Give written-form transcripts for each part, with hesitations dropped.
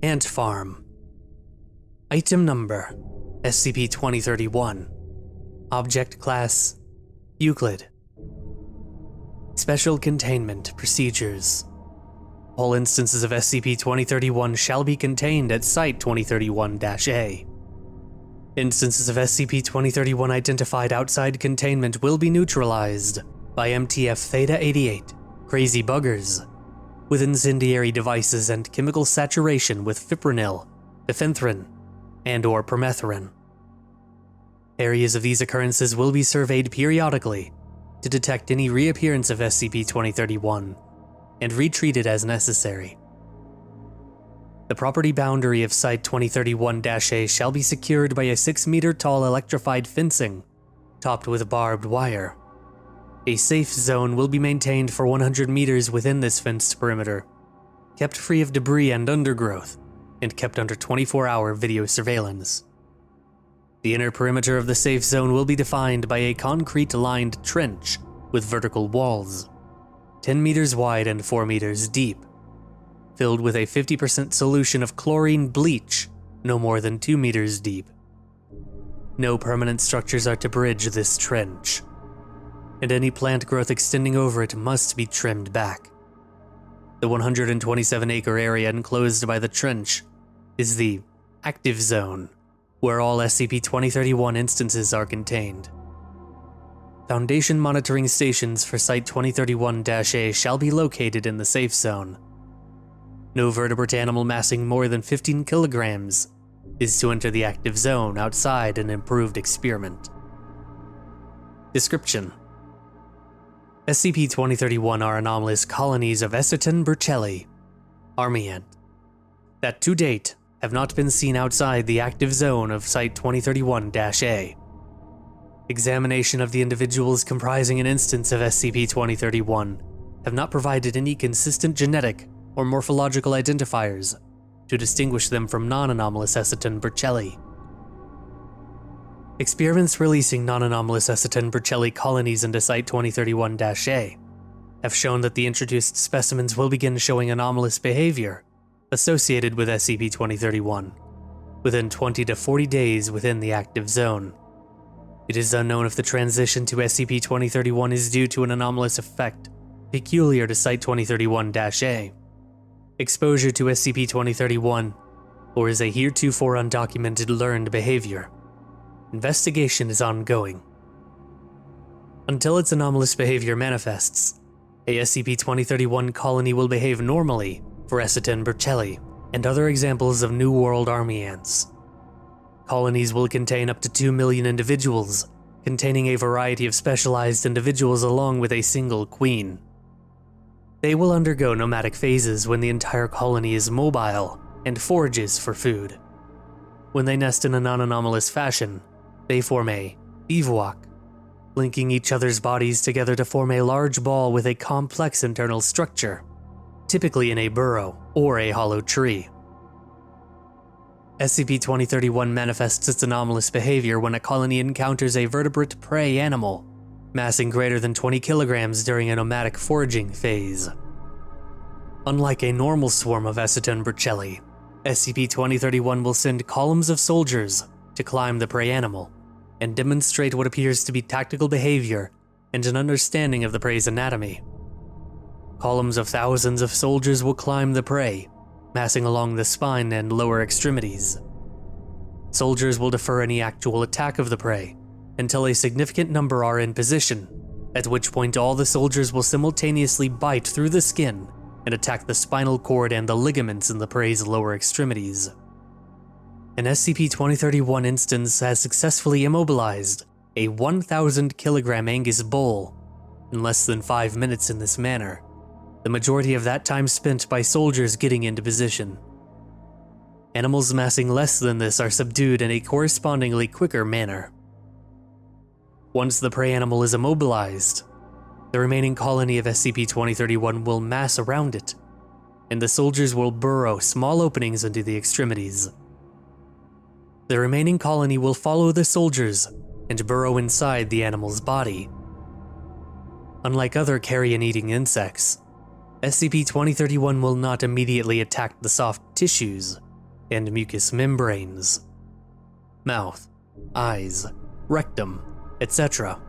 Ant Farm. Item Number: SCP-2031. Object Class: Euclid. Special Containment Procedures. All instances of SCP-2031 shall be contained at Site-2031-A. Instances of SCP-2031 identified outside containment will be neutralized by MTF Theta-88, Crazy Buggers, with incendiary devices and chemical saturation with fipronil, ephedrine, and/or permethrin. Areas of these occurrences will be surveyed periodically to detect any reappearance of SCP-2031 and retreated as necessary. The property boundary of Site-2031-A shall be secured by a 6-meter-tall electrified fencing, topped with barbed wire. A safe zone will be maintained for 100 meters within this fenced perimeter, kept free of debris and undergrowth, and kept under 24-hour video surveillance. The inner perimeter of the safe zone will be defined by a concrete-lined trench with vertical walls, 10 meters wide and 4 meters deep, filled with a 50% solution of chlorine bleach no more than 2 meters deep. No permanent structures are to bridge this trench, and any plant growth extending over it must be trimmed back. The 127-acre area enclosed by the trench is the active zone, where all SCP-2031 instances are contained. Foundation monitoring stations for Site-2031-A shall be located in the safe zone. No vertebrate animal massing more than 15 kilograms is to enter the active zone outside an improved experiment. Description: SCP-2031 are anomalous colonies of Eciton burchelli, army ant, that to date have not been seen outside the active zone of Site-2031-A. Examination of the individuals comprising an instance of SCP-2031 have not provided any consistent genetic or morphological identifiers to distinguish them from non-anomalous Eciton burchelli. Experiments releasing non-anomalous Eciton burchelli colonies into Site-2031-A have shown that the introduced specimens will begin showing anomalous behavior associated with SCP-2031 within 20 to 40 days within the active zone. It is unknown if the transition to SCP-2031 is due to an anomalous effect peculiar to Site-2031-A, exposure to SCP-2031, or is a heretofore undocumented learned behavior. Investigation is ongoing. Until its anomalous behavior manifests, a SCP-2031 colony will behave normally for Eciton burchelli and other examples of New World army ants. Colonies will contain up to 2 million individuals, containing a variety of specialized individuals along with a single queen. They will undergo nomadic phases when the entire colony is mobile and forages for food. When they nest in a non-anomalous fashion, they form a bivouac, linking each other's bodies together to form a large ball with a complex internal structure, typically in a burrow or a hollow tree. SCP-2031 manifests its anomalous behavior when a colony encounters a vertebrate prey animal, massing greater than 20 kilograms during a nomadic foraging phase. Unlike a normal swarm of Eciton burchelli, SCP-2031 will send columns of soldiers to climb the prey animal and demonstrate what appears to be tactical behavior and an understanding of the prey's anatomy. Columns of thousands of soldiers will climb the prey, massing along the spine and lower extremities. Soldiers will defer any actual attack of the prey until a significant number are in position, at which point all the soldiers will simultaneously bite through the skin and attack the spinal cord and the ligaments in the prey's lower extremities. An SCP-2031 instance has successfully immobilized a 1,000-kilogram Angus bull in less than 5 minutes in this manner, the majority of that time spent by soldiers getting into position. Animals massing less than this are subdued in a correspondingly quicker manner. Once the prey animal is immobilized, the remaining colony of SCP-2031 will mass around it, and the soldiers will burrow small openings into the extremities. The remaining colony will follow the soldiers and burrow inside the animal's body. Unlike other carrion-eating insects, SCP-2031 will not immediately attack the soft tissues and mucous membranes, mouth, eyes, rectum, etc.,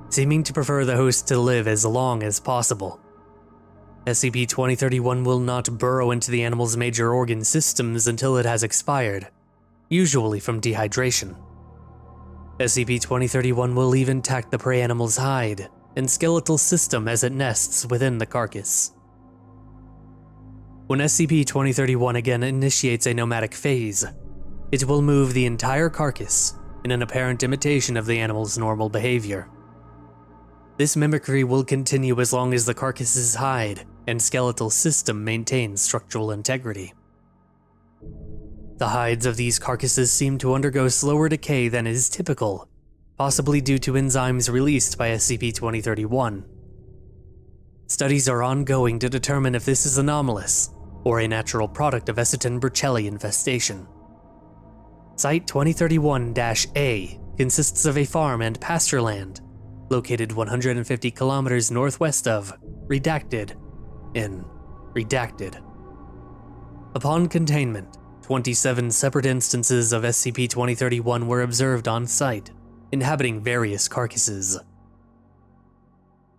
seeming to prefer the host to live as long as possible. SCP-2031 will not burrow into the animal's major organ systems until it has expired, usually from dehydration. SCP-2031 will leave intact the prey animal's hide and skeletal system as it nests within the carcass. When SCP-2031 again initiates a nomadic phase, it will move the entire carcass in an apparent imitation of the animal's normal behavior. This mimicry will continue as long as the carcass's hide and skeletal system maintains structural integrity. The hides of these carcasses seem to undergo slower decay than is typical, possibly due to enzymes released by SCP-2031. Studies are ongoing to determine if this is anomalous or a natural product of Eciton-Burchelli infestation. Site-2031-A consists of a farm and pasture land located 150 kilometers northwest of Redacted in Redacted. Upon containment, 27 separate instances of SCP-2031 were observed on site, inhabiting various carcasses.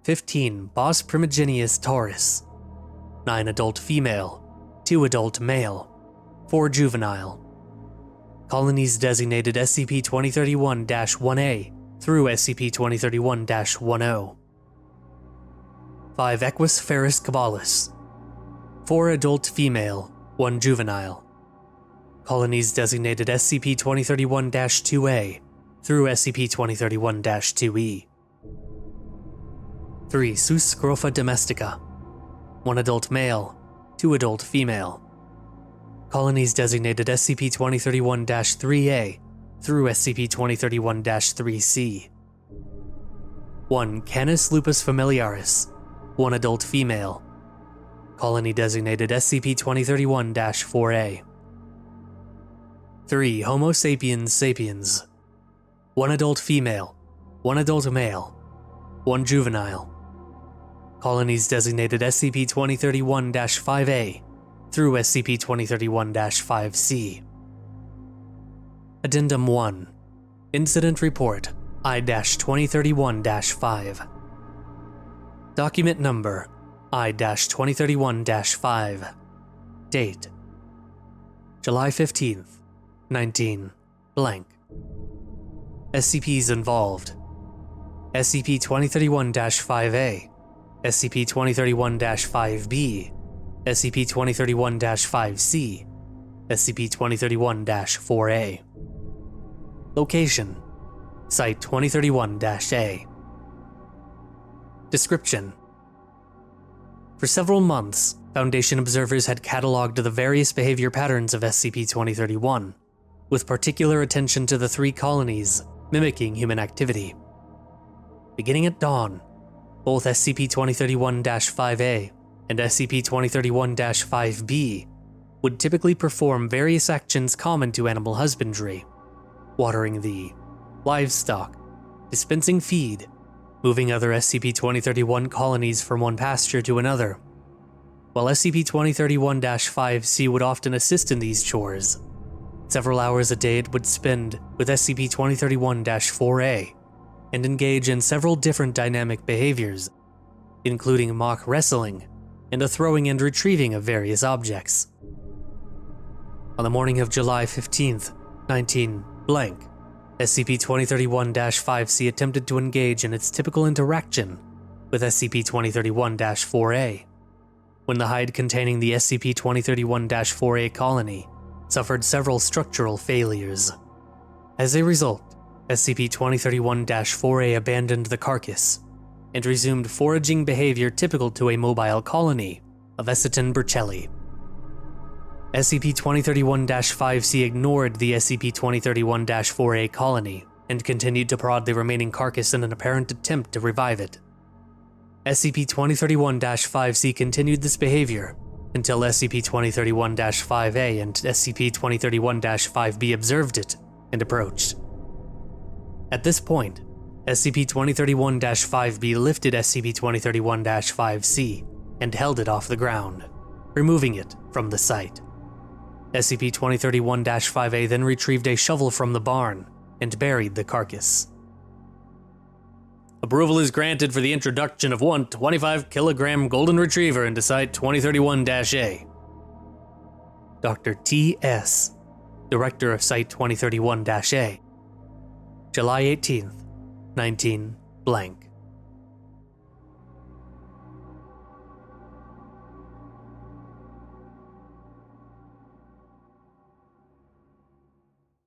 15 Bos primigenius taurus, 9 adult female, 2 adult male, 4 juvenile. Colonies designated SCP-2031-1A through SCP-2031-10. 5 Equus ferus caballus, 4 adult female, 1 juvenile. Colonies designated SCP-2031-2A through SCP-2031-2E. 3 Sus scrofa domestica, 1 adult male, 2 adult female. Colonies designated SCP-2031-3A through SCP-2031-3C. 1 Canis lupus familiaris, 1 adult female. Colony designated SCP-2031-4A. 3 Homo sapiens sapiens, 1 adult female, 1 adult male, 1 juvenile. Colonies designated SCP-2031-5A through SCP-2031-5C. Addendum 1. Incident Report I-2031-5. Document Number I-2031-5. Date July 15th, 19 blank. SCPs involved: SCP-2031-5A, SCP-2031-5B, SCP-2031-5C, SCP-2031-4A. Location: Site-2031-A. Description: For several months, Foundation observers had cataloged the various behavior patterns of SCP-2031, with particular attention to the 3 colonies mimicking human activity. Beginning at dawn, both SCP-2031-5A and SCP-2031-5B would typically perform various actions common to animal husbandry: watering the livestock, dispensing feed, moving other SCP-2031 colonies from one pasture to another. While SCP-2031-5C would often assist in these chores, several hours a day it would spend with SCP-2031-4A and engage in several different dynamic behaviors, including mock wrestling and the throwing and retrieving of various objects. On the morning of July 15th, 19 blank, SCP-2031-5C attempted to engage in its typical interaction with SCP-2031-4A, when the hide containing the SCP-2031-4A colony suffered several structural failures. As a result, SCP-2031-4A abandoned the carcass and resumed foraging behavior typical to a mobile colony of Eciton-Burchelli. SCP-2031-5C ignored the SCP-2031-4A colony and continued to prod the remaining carcass in an apparent attempt to revive it. SCP-2031-5C continued this behavior until SCP-2031-5A and SCP-2031-5B observed it and approached. At this point, SCP-2031-5B lifted SCP-2031-5C and held it off the ground, removing it from the site. SCP-2031-5A then retrieved a shovel from the barn and buried the carcass. Approval is granted for the introduction of one 25-kilogram golden retriever into Site-2031-A. Dr. T.S., Director of Site-2031-A. July 18th, 19 blank.